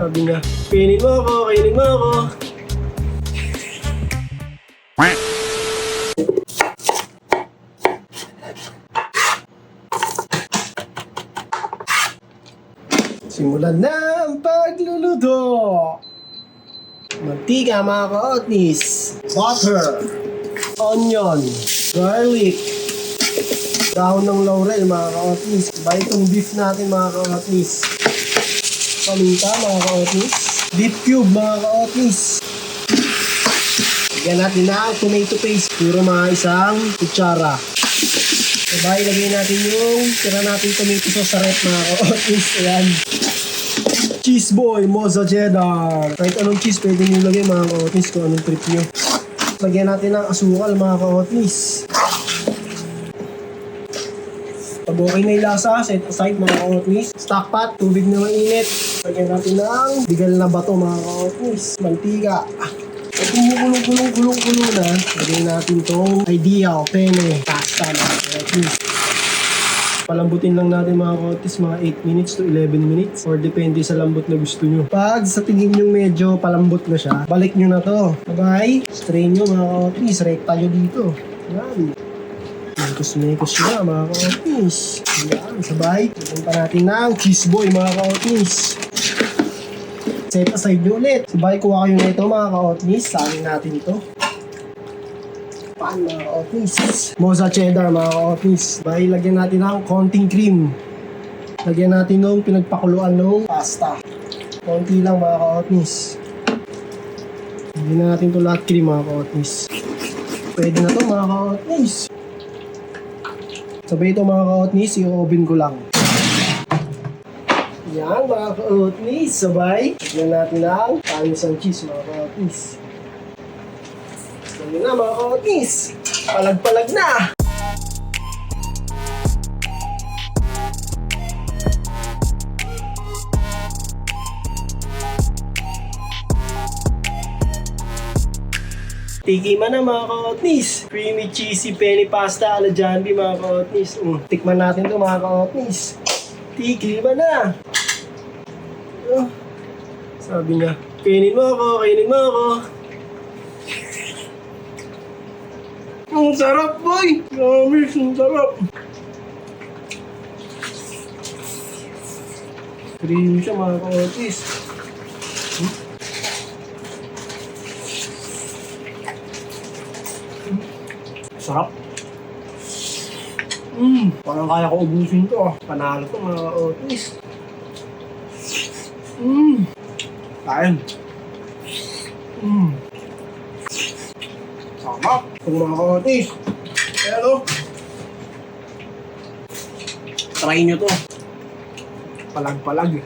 Sabi niya, kainin mo ako, kainin mo ako. Simulan na ang pagluluto. Mantika mga ka-otnis, butter, onion, garlic, dahon ng laurel mga ka-otnis. Iba itong beef natin mga ka-otnis. Paminta mga ka-otnis. Beef cube mga ka-otnis. Lagyan natin na ang tomato paste. Puro mga isang kutsara. Diba, ilagay natin yung tira natin tomato sauce sa rep mga ka-otnis. Ayan. Cheese boy, mozza cheddar. Kahit anong cheese pwede nyo ilagay mga ka-otnis kung anong trip nyo. Lagyan natin ng asukal mga ka-otnis. Pag okay na yung lasa, set aside mga ka-otnis. Stock pot, tubig na mainit. Lagyan natin ng bigal na bato mga ka-otnis. Mantika. Pag kumukulong-kulong na, lagyan natin tong ideal penne pasta mga ka-otnis. Palambutin lang natin mga ka-otnis, mga 8 minutes to 11 minutes or depende sa lambot na gusto nyo. Pag sa tingin nyo medyo palambot na siya, balik nyo na to. Bye-bye. Strain nyo mga ka-otnis, rekta nyo dito. Yan. Mekos-mekos na mga ka-otnis. Yan, sabay. Pupunta natin ng cheese boy mga ka-otnis. Set aside nyo ulit. Sabay, kuha kayo na ito mga ka-otnis. Saling natin ito. Pan mga ka-otnis. Mozza cheddar mga ka-otnis. Sabay, lagyan natin ng konting cream. Lagyan natin ng pinagpakuluan ng pasta. Konti lang mga ka-otnis. Lagyan na natin ito lahat cream mga ka-otnis. Pwede na to mga ka-otnis. Sabay ito mga ka-otnis, i-oven ko lang. Yan mga ka-otnis, sabay. Lagyan natin ang parmesan cheese mga ka-otnis. Lagyan na mga ka-otnis. Palag-palag na! Tikiman na mga ka-otnis. Creamy cheesy penne pasta ala Jollibee mga ka-otnis. Tikman natin to mga ka-otnis. Tikiman na. Sabi niya, kainin mo ako, kainin mo ako. Ang sarap boy! Promise, ang sarap. Creamy siya mga ka-otnis. Sarap. Parang kaya ko ubusin to. Panalo to mga ka-otnis. Kain. Sarap. Itong mga ka-otnis. Ayan o. Try nyo to. Palag-palag.